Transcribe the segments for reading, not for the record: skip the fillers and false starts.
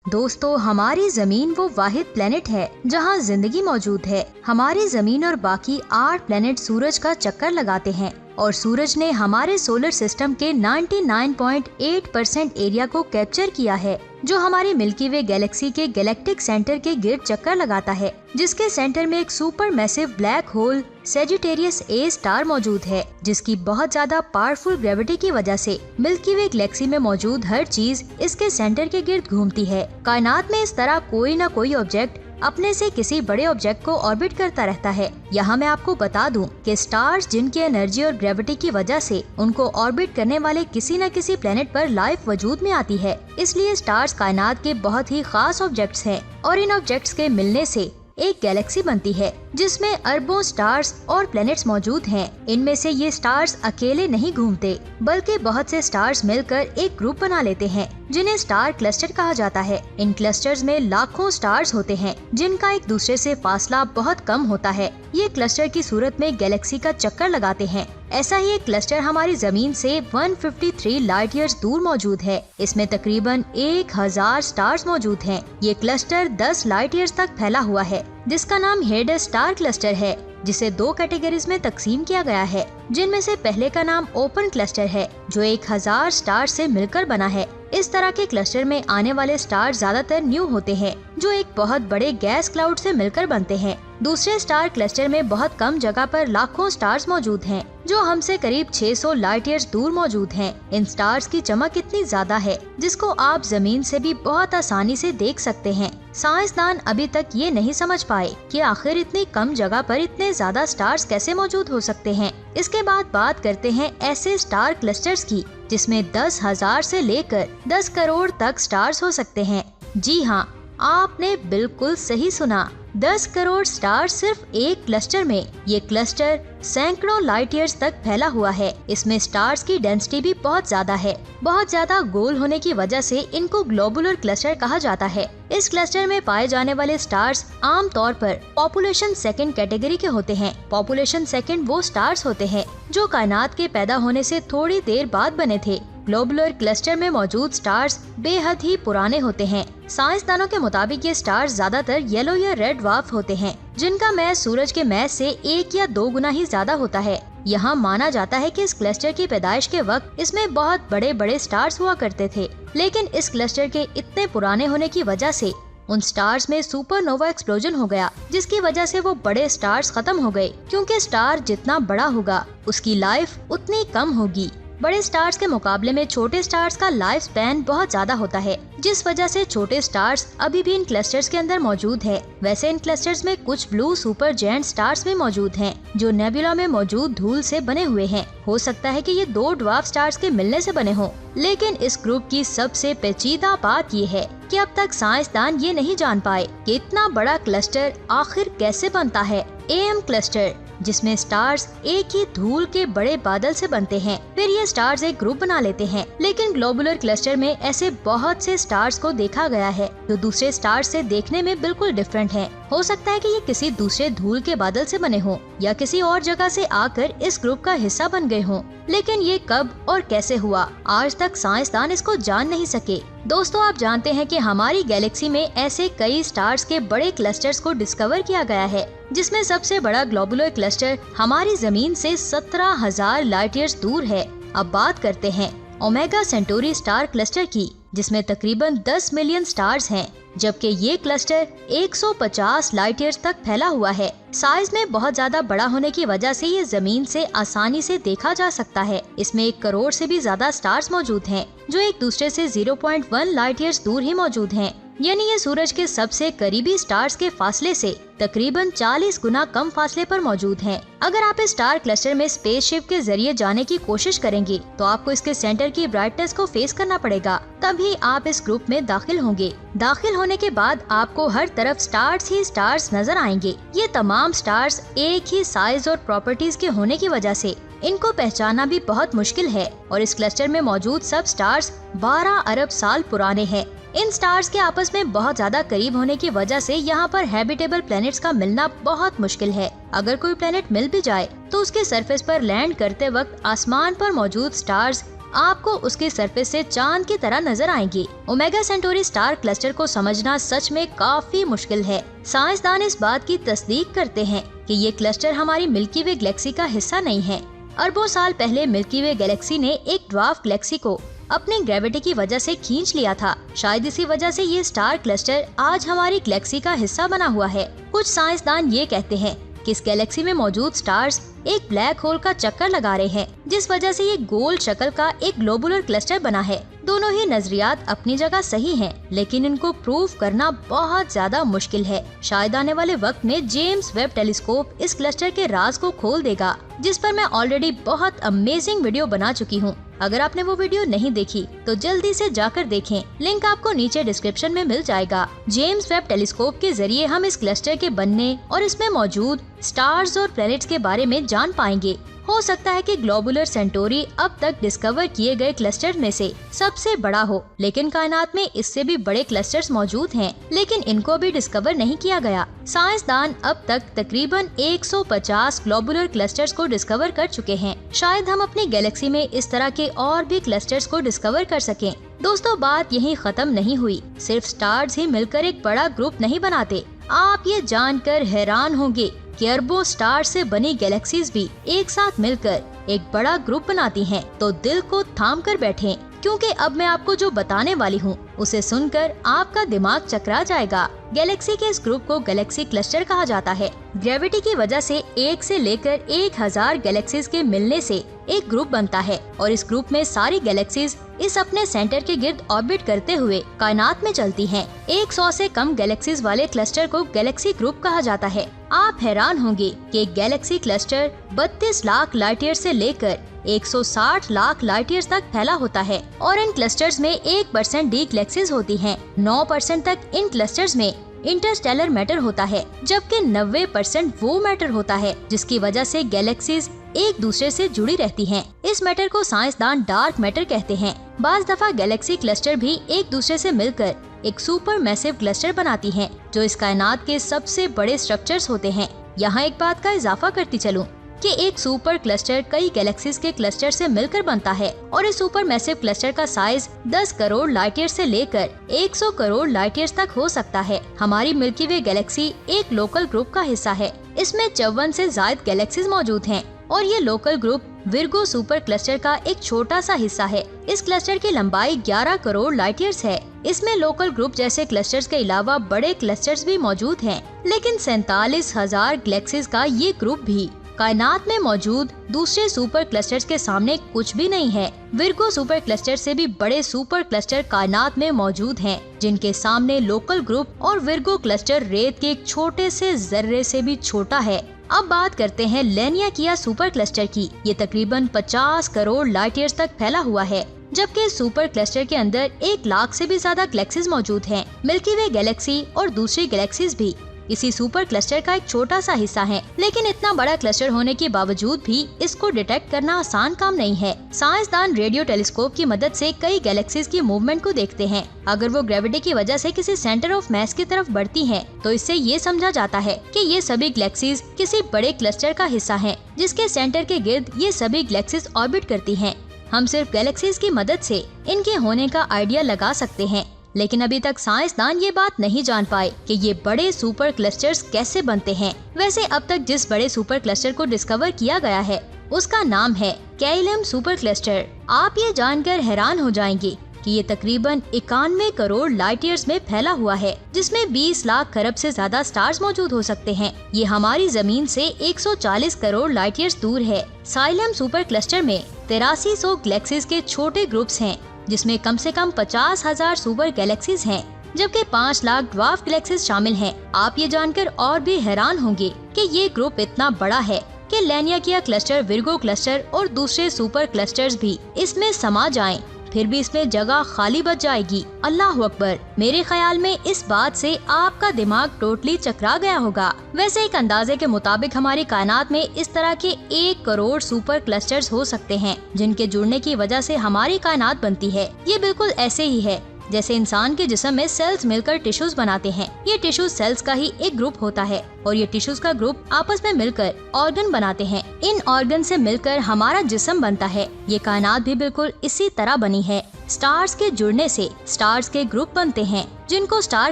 दोस्तों, हमारी जमीन वो वाहिद प्लेनेट है जहाँ जिंदगी मौजूद है। हमारी जमीन और बाकी 8 प्लेनेट सूरज का चक्कर लगाते हैं और सूरज ने हमारे सोलर सिस्टम के 99.8% एरिया को कैप्चर किया है, जो हमारी मिल्की वे गैलेक्सी के गैलेक्टिक सेंटर के गिर्द चक्कर लगाता है, जिसके सेंटर में एक super massive black hole Sagittarius A star मौजूद है, जिसकी बहुत ज्यादा पावरफुल ग्रेविटी की वजह से मिल्की वे गैलेक्सी में मौजूद हर चीज इसके सेंटर के गिर्द घूमती है। कायनात में इस तरह कोई न कोई ऑब्जेक्ट अपने से किसी बड़े ऑब्जेक्ट को ऑर्बिट करता रहता है। यहाँ मैं आपको बता दूं कि स्टार्स जिनकी एनर्जी और ग्रेविटी की वजह से उनको ऑर्बिट करने वाले किसी न किसी प्लेनेट पर लाइफ वजूद में आती है, इसलिए स्टार्स कायनात के बहुत ही खास ऑब्जेक्ट्स हैं और इन ऑब्जेक्ट्स के मिलने से एक गैलेक्सी बनती है जिसमें अरबों स्टार्स और प्लैनेट्स मौजूद हैं। इनमें से ये स्टार्स अकेले नहीं घूमते, बल्कि बहुत से स्टार्स मिलकर एक ग्रुप बना लेते हैं जिन्हें स्टार क्लस्टर कहा जाता है। इन क्लस्टर्स में लाखों स्टार्स होते हैं जिनका एक दूसरे से फासला बहुत कम होता है। ये क्लस्टर की सूरत में गैलेक्सी का चक्कर लगाते हैं। ऐसा ही एक क्लस्टर हमारी जमीन से 153 लाइट ईयर्स दूर मौजूद है। इसमें तकरीबन 1000 स्टार्स मौजूद हैं। ये क्लस्टर 10 लाइट ईयर्स तक फैला हुआ है, जिसका नाम हेडर स्टार क्लस्टर है, जिसे 2 कैटेगरीज में तकसीम किया गया है, जिनमें से पहले का नाम ओपन क्लस्टर है, जो 1000 स्टार से मिलकर बना है। इस तरह के क्लस्टर में आने वाले स्टार ज्यादातर न्यू होते हैं, जो एक बहुत बड़े गैस क्लाउड से मिलकर बनते हैं। दूसरे स्टार क्लस्टर में बहुत कम जगह पर लाखों स्टार्स मौजूद हैं, जो हमसे करीब 600 लाइट ईयर्स दूर मौजूद हैं। इन स्टार्स की चमक इतनी ज्यादा है जिसको आप जमीन से भी बहुत आसानी से देख सकते हैं। साइंसदान अभी तक ये नहीं समझ पाए कि आखिर इतनी कम जगह पर इतने ज्यादा स्टार्स कैसे मौजूद हो सकते हैं। इसके बाद बात करते हैं ऐसे स्टार क्लस्टर्स की जिसमें 10,000 से लेकर 10 करोड़ तक स्टार्स हो सकते हैं। जी हाँ, आपने बिल्कुल सही सुना, 10 करोड़ स्टार सिर्फ एक क्लस्टर में। ये क्लस्टर सैकड़ों लाइट ईयर्स तक फैला हुआ है। इसमें स्टार्स की डेंसिटी भी बहुत ज्यादा है। बहुत ज्यादा गोल होने की वजह से इनको ग्लोबुलर क्लस्टर कहा जाता है। इस क्लस्टर में पाए जाने वाले स्टार्स आम तौर पर पॉपुलेशन सेकंड कैटेगरी के होते हैं। पॉपुलेशन सेकंड वो स्टार्स होते हैं जो कायनात के पैदा होने से थोड़ी देर बाद बने थे। ग्लोबुलर क्लस्टर में मौजूद स्टार्स बेहद ही पुराने होते हैं। साइंसदानों के मुताबिक ये स्टार्स ज्यादातर येलो या रेड ड्वार्फ होते हैं, जिनका मैस सूरज के मैस से 1 या 2 गुना ही ज्यादा होता है। यहाँ माना जाता है कि इस क्लस्टर की पैदाइश के वक्त इसमें बहुत बड़े बड़े स्टार्स हुआ करते थे, लेकिन इस क्लस्टर के इतने पुराने होने की वजह से उन स्टार्स में सुपरनोवा एक्सप्लोजन हो गया, जिसकी वजह से वो बड़े स्टार्स खत्म हो गए। क्योंकि स्टार जितना बड़ा होगा उसकी लाइफ उतनी कम होगी। बड़े स्टार्स के मुकाबले में छोटे स्टार्स का लाइफ स्पैन बहुत ज्यादा होता है, जिस वजह से छोटे स्टार्स अभी भी इन क्लस्टर्स के अंदर मौजूद है। वैसे इन क्लस्टर्स में कुछ ब्लू सुपर जायंट स्टार्स भी मौजूद हैं, जो नेबुला में मौजूद धूल से बने हुए हैं। हो सकता है कि ये 2 ड्वार्फ स्टार्स के मिलने से बने हों। लेकिन इस ग्रुप की सबसे पेचीदा बात ये है कि अब तक साइंसदान ये नहीं जान पाए कि इतना बड़ा क्लस्टर आखिर कैसे बनता है। एम क्लस्टर, जिसमें स्टार्स एक ही धूल के बड़े बादल से बनते हैं, फिर ये स्टार्स एक ग्रुप बना लेते हैं। लेकिन ग्लोबुलर क्लस्टर में ऐसे बहुत से स्टार्स को देखा गया है जो दूसरे स्टार्स से देखने में बिल्कुल डिफरेंट हैं। हो सकता है कि ये किसी दूसरे धूल के बादल से बने हों या किसी और जगह से आकर इस ग्रुप का हिस्सा बन गए हों। लेकिन ये कब और कैसे हुआ, आज तक साइंसदान इसको जान नहीं सके। दोस्तों, आप जानते हैं कि हमारी गैलेक्सी में ऐसे कई स्टार्स के बड़े क्लस्टर्स को डिस्कवर किया गया है, जिसमें सबसे बड़ा ग्लोबुलर क्लस्टर हमारी जमीन से 17,000 लाइट ईयर्स दूर है। अब बात करते हैं ओमेगा सेंटोरी स्टार क्लस्टर की, जिसमें तकरीबन 10 मिलियन स्टार्स हैं, जबकि ये क्लस्टर 150 लाइट ईयर्स तक फैला हुआ है। साइज में बहुत ज्यादा बड़ा होने की वजह से ये जमीन से आसानी से देखा जा सकता है। इसमें 1 करोड़ से भी ज्यादा स्टार्स मौजूद हैं, जो एक दूसरे से 0.1 लाइट ईयर्स दूर ही मौजूद हैं। यानी ये सूरज के सबसे करीबी स्टार्स के फासले से तकरीबन 40 गुना कम फासले पर मौजूद हैं। अगर आप इस स्टार क्लस्टर में स्पेसशिप के जरिए जाने की कोशिश करेंगे तो आपको इसके सेंटर की ब्राइटनेस को फेस करना पड़ेगा, तभी आप इस ग्रुप में दाखिल होंगे। दाखिल होने के बाद आपको हर तरफ स्टार्स ही स्टार्स नजर आएंगे। ये तमाम स्टार्स एक ही साइज और प्रॉपर्टीज के होने की वजह से इनको पहचानना भी बहुत मुश्किल है और इस क्लस्टर में मौजूद सब स्टार्स 12 अरब साल पुराने हैं। इन स्टार्स के आपस में बहुत ज्यादा करीब होने की वजह से यहाँ पर हैबिटेबल प्लैनेट्स का मिलना बहुत मुश्किल है। अगर कोई प्लैनेट मिल भी जाए तो उसके सरफेस पर लैंड करते वक्त आसमान पर मौजूद स्टार्स आपको उसकी सरफेस से चांद की तरह नजर आएंगी। ओमेगा सेंटोरी स्टार क्लस्टर को समझना सच में काफी मुश्किल है। साइंसदान इस बात की तस्दीक करते हैं कि ये क्लस्टर हमारी मिल्की वे गैलेक्सी का हिस्सा नहीं है। अरबों साल पहले मिल्की वे गैलेक्सी ने एक ड्वार्फ गैलेक्सी को अपनी ग्रेविटी की वजह से खींच लिया था। शायद इसी वजह से ये स्टार क्लस्टर आज हमारी गैलेक्सी का हिस्सा बना हुआ है। कुछ साइंसदान ये कहते हैं कि इस गैलेक्सी में मौजूद स्टार्स एक ब्लैक होल का चक्कर लगा रहे हैं, जिस वजह से ये गोल शक्ल का एक ग्लोबुलर क्लस्टर बना है। दोनों ही नजरियात अपनी जगह सही हैं, लेकिन इनको प्रूव करना बहुत ज्यादा मुश्किल है। शायद आने वाले वक्त में जेम्स वेब टेलीस्कोप इस क्लस्टर के राज को खोल देगा, जिस पर मैं ऑलरेडी बहुत अमेजिंग वीडियो बना चुकी हूँ। अगर आपने वो वीडियो नहीं देखी तो जल्दी से जाकर देखें, लिंक आपको नीचे डिस्क्रिप्शन में मिल जाएगा। जेम्स वेब टेलीस्कोप के जरिए हम इस क्लस्टर के बनने और इसमें मौजूद स्टार्स और प्लैनेट्स के बारे में जान पाएंगे। हो सकता है कि ग्लोबुलर सेंटोरी अब तक डिस्कवर किए गए क्लस्टर में से सबसे बड़ा हो, लेकिन कायनात में इससे भी बड़े क्लस्टर्स मौजूद हैं, लेकिन इनको अभी डिस्कवर नहीं किया गया। साइंसदान अब तक तकरीबन 150 ग्लोबुलर क्लस्टर्स को डिस्कवर कर चुके हैं। शायद हम अपनी गैलेक्सी में इस तरह के और भी क्लस्टर्स को डिस्कवर कर सकें। दोस्तों, बात यहीं खत्म नहीं हुई। सिर्फ स्टार्स ही मिलकर एक बड़ा ग्रुप नहीं बनाते। आप ये जानकर हैरान होंगे कि अरबों स्टार से बनी गैलेक्सीज भी एक साथ मिलकर एक बड़ा ग्रुप बनाती हैं। तो दिल को थाम कर बैठें, क्योंकि अब मैं आपको जो बताने वाली हूँ उसे सुनकर आपका दिमाग चकरा जाएगा। गैलेक्सी के इस ग्रुप को गैलेक्सी क्लस्टर कहा जाता है। ग्रेविटी की वजह से 1 से लेकर 1000 गैलेक्सीज के मिलने से एक ग्रुप बनता है, और इस ग्रुप में सारी गैलेक्सीज इस अपने सेंटर के गिर्द ऑर्बिट करते हुए कायनात में चलती हैं। 100 से कम गैलेक्सीज वाले क्लस्टर को गैलेक्सी ग्रुप कहा जाता है। आप हैरान होंगे कि एक Galaxy cluster 32 lakh light year से लेकर 160 लाख लाइट ईयर्स तक फैला होता है, और इन क्लस्टर्स में 1% डी गैलेक्सीज होती हैं। 9% तक इन क्लस्टर्स में इंटरस्टेलर मैटर होता है, जबकि 90% वो मैटर होता है जिसकी वजह से गैलेक्सीज एक दूसरे से जुड़ी रहती हैं। इस मैटर को साइंसदान डार्क मैटर कहते हैं। बाज दफा गैलेक्सी क्लस्टर भी एक दूसरे से मिलकर एक सुपर मैसिव क्लस्टर बनाती हैं, जो इस कायनात के सबसे बड़े स्ट्रक्चर्स होते हैं। यहाँ एक बात का इजाफा करती चलूं कि एक सुपर क्लस्टर कई गैलेक्सीज के क्लस्टर से मिलकर बनता है, और इस सुपर मैसिव क्लस्टर का साइज 10 करोड़ लाइट ईयर से लेकर 100 करोड़ लाइट ईयर तक हो सकता है। हमारी मिल्की वे गैलेक्सी एक लोकल ग्रुप का हिस्सा है। इसमें 54 से ज्यादा गैलेक्सीज मौजूद हैं, और ये local group Virgo super cluster का एक छोटा सा हिस्सा है। इस क्लस्टर की लंबाई 11 करोड़ लाइट ईयर्स है। इसमें लोकल ग्रुप जैसे क्लस्टर्स के अलावा बड़े क्लस्टर्स भी मौजूद हैं, लेकिन 47,000 गैलेक्सीज का ये ग्रुप भी कायनात में मौजूद दूसरे सुपर क्लस्टर्स के सामने कुछ भी नहीं है। विर्गो सुपर क्लस्टर से भी बड़े सुपर क्लस्टर कायनात में मौजूद हैं, जिनके सामने लोकल ग्रुप और विर्गो क्लस्टर रेत के एक छोटे से जर्रे से भी छोटा है। अब बात करते हैं लेनियाकिया सुपर क्लस्टर की। ये तकरीबन 50 करोड़ लाइट ईयर्स तक फैला हुआ है, जबकि सुपर क्लस्टर के अंदर 1 लाख से भी ज्यादा गैलेक्सीज मौजूद हैं। मिल्की वे गैलेक्सी और दूसरी गैलेक्सीज भी इसी सुपर क्लस्टर का एक छोटा सा हिस्सा है, लेकिन इतना बड़ा क्लस्टर होने के बावजूद भी इसको डिटेक्ट करना आसान काम नहीं है। साइंसदान रेडियो टेलीस्कोप की मदद से कई गैलेक्सीज की मूवमेंट को देखते हैं। अगर वो ग्रेविटी की वजह से किसी सेंटर ऑफ मास की तरफ बढ़ती हैं, तो इससे ये समझा जाता है कि ये सभी गैलेक्सीज किसी बड़े क्लस्टर का हिस्सा हैं, जिसके सेंटर के गिर्द ये सभी गैलेक्सीज ऑर्बिट करती हैं। हम सिर्फ गैलेक्सीज की मदद से इनके होने का आइडिया लगा सकते हैं, लेकिन अभी तक साइंसदान ये बात नहीं जान पाए कि ये बड़े सुपर क्लस्टर्स कैसे बनते हैं। वैसे अब तक जिस बड़े सुपर क्लस्टर को डिस्कवर किया गया है उसका नाम है केइलम सुपर क्लस्टर। आप ये जानकर हैरान हो जाएंगे कि ये तकरीबन 91 करोड़ लाइट ईयर्स में फैला हुआ है, जिसमें 20 लाख खरब से ज्यादा स्टार्स मौजूद हो सकते हैं। ये हमारी जमीन से 140 करोड़ लाइट ईयर्स दूर है। साइलम सुपर क्लस्टर में 8300 गैलेक्सीज के छोटे ग्रुप्स हैं, जिसमें कम से कम 50,000 सुपर गैलेक्सीज हैं, जबकि 5 लाख ड्वार्फ गैलेक्सीज शामिल हैं। आप ये जानकर और भी हैरान होंगे कि ये ग्रुप इतना बड़ा है कि लेनियाकिया क्लस्टर, विर्गो क्लस्टर और दूसरे सुपर क्लस्टर्स भी इसमें समा जाएं, फिर भी इसमें जगह खाली बच जाएगी। अल्लाह अकबर। मेरे ख्याल में इस बात से आपका दिमाग टोटली चकरा गया होगा। वैसे एक अंदाजे के मुताबिक हमारी कायनात में इस तरह के 1 करोड़ सुपर क्लस्टर्स हो सकते हैं, जिनके जुड़ने की वजह से हमारी कायनात बनती है। ये बिल्कुल ऐसे ही है जैसे इंसान के जिस्म में सेल्स मिलकर टिश्यूज बनाते हैं। ये टिश्यूज सेल्स का ही एक ग्रुप होता है और ये टिश्यूज का ग्रुप आपस में मिलकर ऑर्गन बनाते हैं। इन ऑर्गन से मिलकर हमारा जिस्म बनता है। ये कायनात भी बिल्कुल इसी तरह बनी है। स्टार्स के जुड़ने से स्टार्स के ग्रुप बनते हैं जिनको स्टार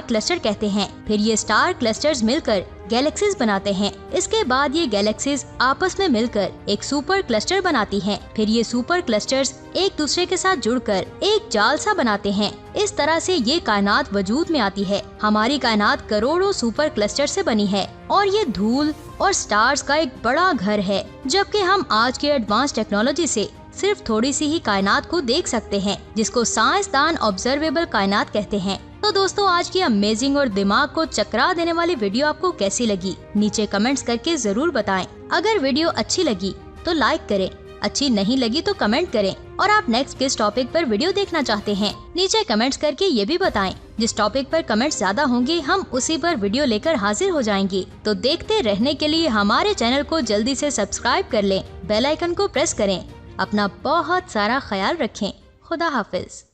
क्लस्टर कहते हैं। फिर ये स्टार क्लस्टर्स मिलकर गैलेक्सीज बनाते हैं। इसके बाद ये गैलेक्सीज आपस में मिलकर एक सुपर क्लस्टर बनाती हैं। फिर ये सुपर क्लस्टर्स एक दूसरे के साथ जुड़कर एक जाल सा बनाते हैं। इस तरह से ये कायनात वजूद में आती है। हमारी कायनात करोड़ों सुपर क्लस्टर से बनी है और ये धूल और स्टार्स का एक बड़ा घर है। जबकि हम आज के एडवांस टेक्नोलॉजी से सिर्फ थोड़ी सी ही कायनात को देख सकते हैं, जिसको साइंसदान ऑब्जर्वेबल कायनात कहते हैं। तो दोस्तों, आज की अमेजिंग और दिमाग को चकरा देने वाली वीडियो आपको कैसी लगी, नीचे कमेंट्स करके जरूर बताएं। अगर वीडियो अच्छी लगी तो लाइक करें, अच्छी नहीं लगी तो कमेंट करें। और आप नेक्स्ट किस टॉपिक पर वीडियो देखना चाहते हैं, नीचे कमेंट्स करके ये भी बताएं। जिस टॉपिक पर कमेंट्स ज्यादा होंगे हम उसी पर वीडियो लेकर हाजिर हो जाएंगे। तो देखते रहने के लिए हमारे चैनल को जल्दी से सब्सक्राइब कर लें, बेल आइकन को प्रेस करें। अपना बहुत सारा ख्याल रखें। खुदा हाफिज।